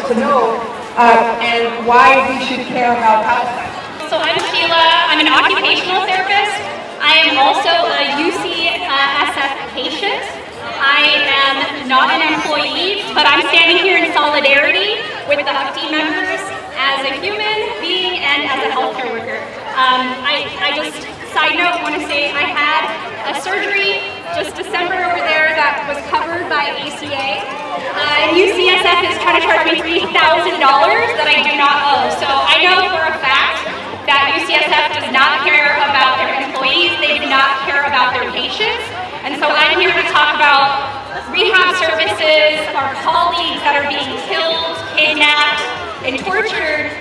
to know and why we should care about Palestine. So I'm Sheila. I'm an occupational therapist. I am also a UCSF patient. I am not an employee, but I'm standing here in solidarity with the UPTE members as a human being and as a healthcare worker. I just, side note, want to say I had a surgery just December over there that was covered by ACA. UCSF is trying to charge me $3,000 that I do not owe. So I know for a fact that UCSF does not care about their employees, they do not care about their patients. And so I'm here to talk about rehab services, our colleagues that are being killed, kidnapped, and tortured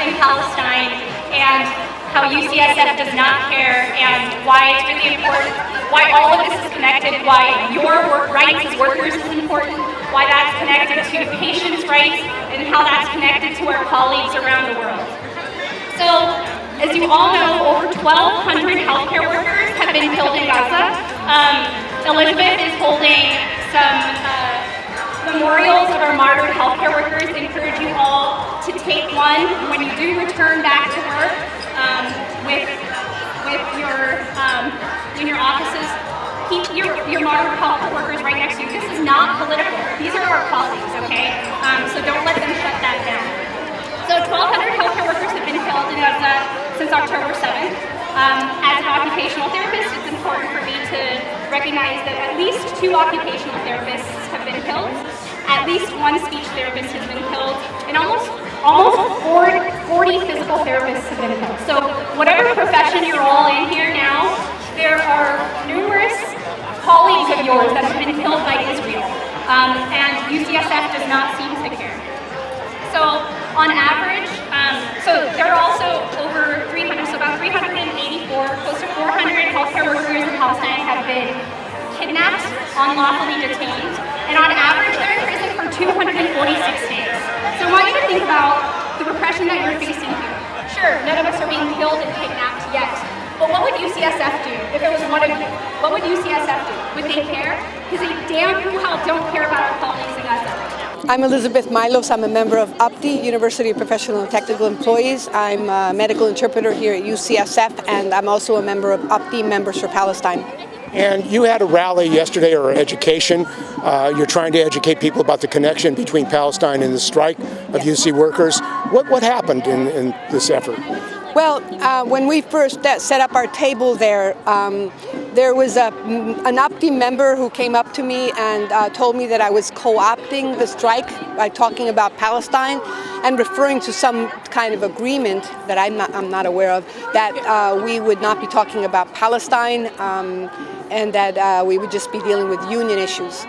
in Palestine, and how UCSF does not care, and why it's really important, why all of this is connected, why your rights as workers is important, why that's connected to patients' rights, and how that's connected to our colleagues around the world. So, as you all know, over 1,200 healthcare workers have been killed in Gaza. Elizabeth is holding some memorials of our martyred healthcare workers. I encourage you all to take one when you do return back to work with your in your offices. Keep your martyred healthcare workers right next to you. This is not political. These are our colleagues, okay? So don't let them shut that down. So 1,200 healthcare workers have been killed in Gaza since October 7th. As an occupational therapist, it's important for me to recognize that at least 2 occupational therapists have been killed, at least 1 speech therapist has been killed, and almost 40 physical therapists have been killed. So whatever profession you're all in here now, there are numerous colleagues of yours that have been killed by Israel, and UCSF does not seem to care. So on average, so there are also over 300, so about 384, close to 400 healthcare workers in Palestine have been kidnapped, unlawfully detained, and on average they're in prison for 246 days. So I want you to think about the repression that you're facing here. Sure, none of us are being killed and kidnapped yet, but what would UCSF do if it was one of you? What would UCSF do? Would they care? Because they damn well don't care about our colleagues in Gaza. I'm Lisa Milos. I'm a member of UPTE, University of Professional and Technical Employees. I'm a medical interpreter here at UCSF, and I'm also a member of UPTE Members for Palestine. And you had a rally yesterday, or education. You're trying to educate people about the connection between Palestine and the strike of UC workers. What happened in this effort? Well, when we first set up our table there was an UPTE member who came up to me and told me that I was co-opting the strike by talking about Palestine and referring to some kind of agreement that I'm not aware of, that we would not be talking about Palestine and that we would just be dealing with union issues.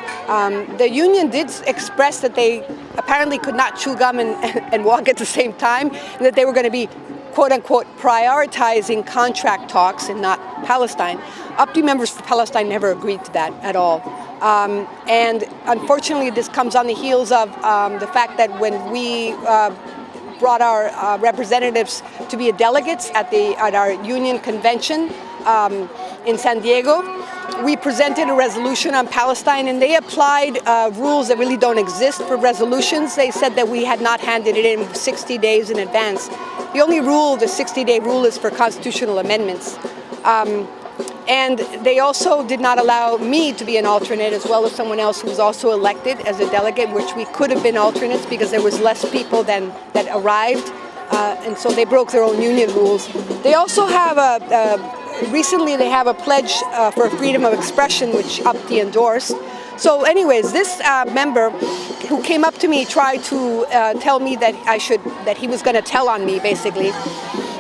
The union did express that they apparently could not chew gum and walk at the same time, and that they were going to be quote-unquote prioritizing contract talks and not Palestine. UPTE Members for Palestine never agreed to that at all. And unfortunately, this comes on the heels of the fact that when we brought our representatives to be delegates at our union convention in San Diego, we presented a resolution on Palestine, and they applied rules that really don't exist for resolutions. They said that we had not handed it in 60 days in advance. The only rule, the 60-day rule, is for constitutional amendments. And they also did not allow me to be an alternate, as well as someone else who was also elected as a delegate, which we could have been alternates because there was less people that arrived. And so they broke their own union rules. They also have recently they have a pledge for freedom of expression, which UPTE endorsed. So anyways, this member who came up to me tried to tell me that he was going to tell on me, basically.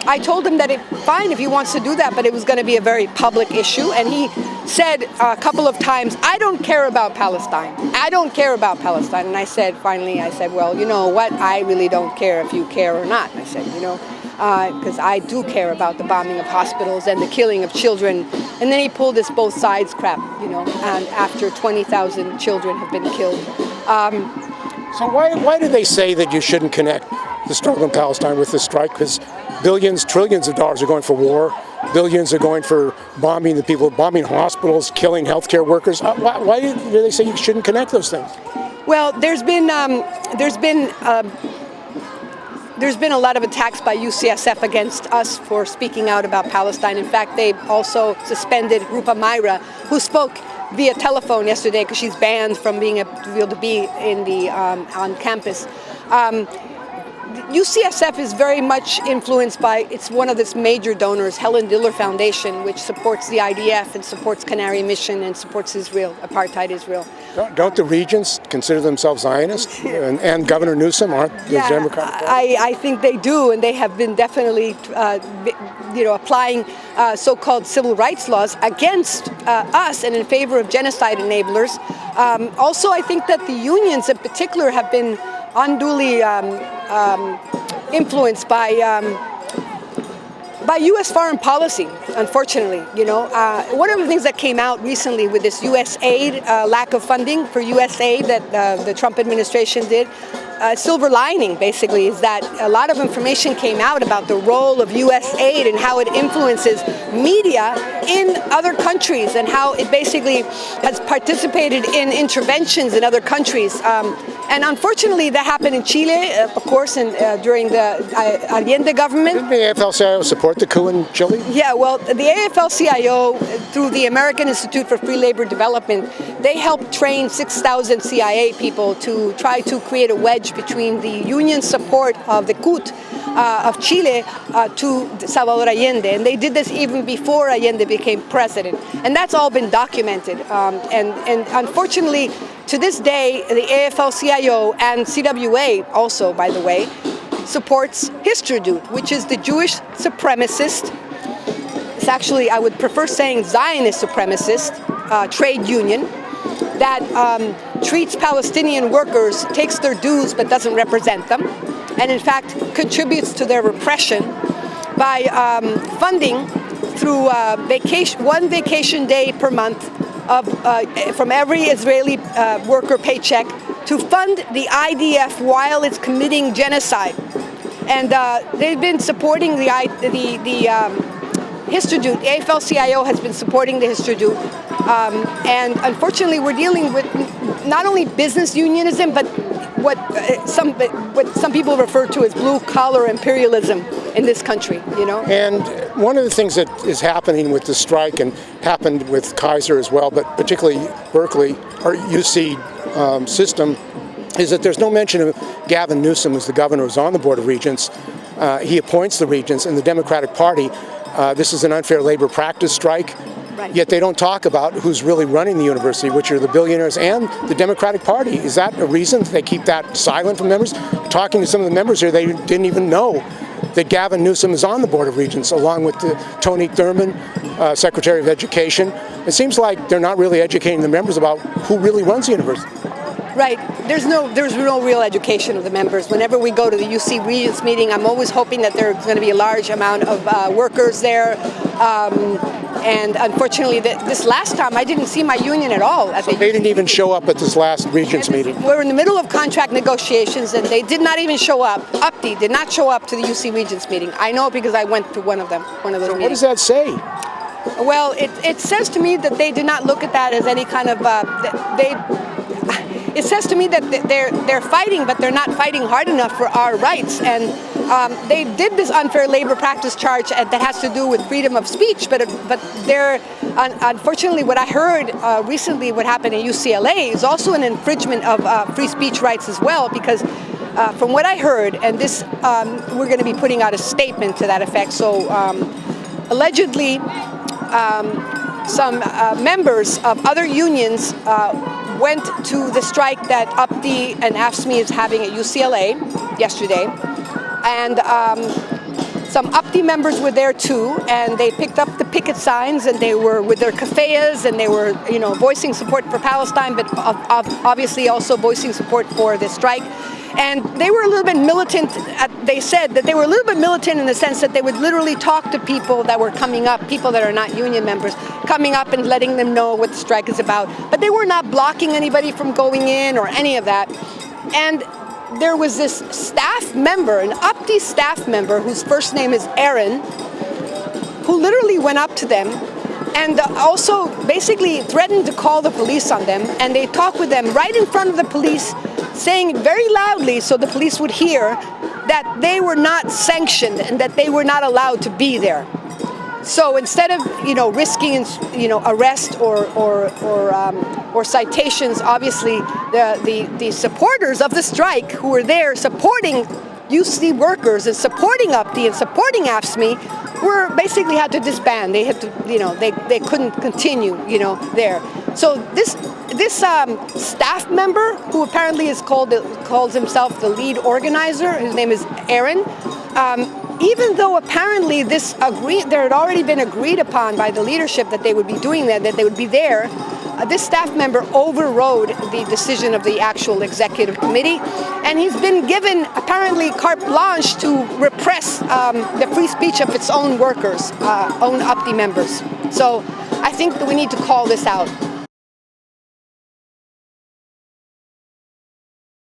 I told him that fine if he wants to do that, but it was going to be a very public issue. And he said a couple of times, I don't care about Palestine. I don't care about Palestine. And I said, well, you know what? I really don't care if you care or not. I said, because I do care about the bombing of hospitals and the killing of children. And then he pulled this both sides crap, and after 20,000 children have been killed. So why do they say that you shouldn't connect the struggle in Palestine with the strike? Because billions, trillions of dollars are going for war. Billions are going for bombing the people, bombing hospitals, killing healthcare workers. Why do they say you shouldn't connect those things? Well, there's been a lot of attacks by UCSF against us for speaking out about Palestine. In fact, they also suspended Rupa Myra, who spoke via telephone yesterday because she's banned from being able to be in the on campus. UCSF is very much influenced by, it's one of its major donors, Helen Diller Foundation, which supports the IDF and supports Canary Mission and supports Israel, apartheid Israel. Don't the Regents consider themselves Zionists? And Governor Newsom, aren't the Democratic Party? I think they do, and they have been definitely, applying so-called civil rights laws against us and in favor of genocide enablers. Also, I think that the unions in particular have been unduly influenced by U.S. foreign policy, unfortunately. One of the things that came out recently with this U.S. aid, lack of funding for U.S. aid that the Trump administration did, silver lining, basically, is that a lot of information came out about the role of U.S. aid and how it influences media in other countries and how it basically has participated in interventions in other countries. And unfortunately, that happened in Chile, of course, during the Allende government. Didn't the AFL-CIO support the coup in Chile? Yeah, well, the AFL-CIO, through the American Institute for Free Labor Development, they helped train 6,000 CIA people to try to create a wedge between the union support of the CUT of Chile to Salvador Allende. And they did this even before Allende became president. And that's all been documented. And unfortunately, to this day, the AFL-CIO and CWA also, by the way, supports Histrodut, which is the Jewish supremacist, it's actually, I would prefer saying Zionist supremacist trade union that treats Palestinian workers, takes their dues but doesn't represent them, and in fact contributes to their repression by funding through one vacation day per month from every Israeli worker paycheck to fund the IDF while it's committing genocide. And they've been supporting the Histrodut. The AFL-CIO has been supporting the Histrodut. And unfortunately, we're dealing with not only business unionism, but what some people refer to as blue-collar imperialism in this country, And one of the things that is happening with the strike, and happened with Kaiser as well, but particularly Berkeley, or UC system, is that there's no mention of Gavin Newsom, who's the governor, who's on the Board of Regents. He appoints the Regents, and the Democratic Party, this is an unfair labor practice strike. Right. Yet they don't talk about who's really running the university, which are the billionaires and the Democratic Party. Is that a reason they keep that silent from members? Talking to some of the members here, they didn't even know that Gavin Newsom is on the Board of Regents, along with Tony Thurmond, Secretary of Education. It seems like they're not really educating the members about who really runs the university. Right. There's no real education of the members. Whenever we go to the UC Regents meeting, I'm always hoping that there's going to be a large amount of workers there. And unfortunately, this last time, I didn't see my union at all. They didn't even show up at this last Regents meeting. We're in the middle of contract negotiations, and they did not even show up. UPTE did not show up to the UC Regents meeting. I know because I went to one of those meetings. What does that say? Well, it says to me that they did not look at that as any kind of It says to me that they're fighting, but they're not fighting hard enough for our rights. And they did this unfair labor practice charge that has to do with freedom of speech. But they're unfortunately, what I heard recently, what happened in UCLA, is also an infringement of free speech rights as well. Because from what I heard, and this we're going to be putting out a statement to that effect. So allegedly, some members of other unions went to the strike that UPTE and AFSCME is having at UCLA yesterday, and some UPTE members were there too, and they picked up the picket signs, and they were with their keffeyehs, and they were, voicing support for Palestine, but obviously also voicing support for the strike. And they were a little bit militant. They said that they were a little bit militant in the sense that they would literally talk to people that were coming up, people that are not union members, coming up and letting them know what the strike is about. But they were not blocking anybody from going in or any of that. And there was this staff member, an UPTE staff member, whose first name is Aaron, who literally went up to them and also basically threatened to call the police on them. And they talked with them right in front of the police, saying very loudly so the police would hear that they were not sanctioned and that they were not allowed to be there. So instead of risking arrest or citations, obviously the supporters of the strike who were there supporting UC workers and supporting UPTE and supporting AFSCME were basically had to disband. They had to they couldn't continue there. So this staff member, who apparently calls himself the lead organizer, his name is Aaron. Even though apparently there had already been agreed upon by the leadership that they would be doing that they would be there, this staff member overrode the decision of the actual executive committee, and he's been given apparently carte blanche to repress the free speech of its own workers, own UPTE members. So I think that we need to call this out.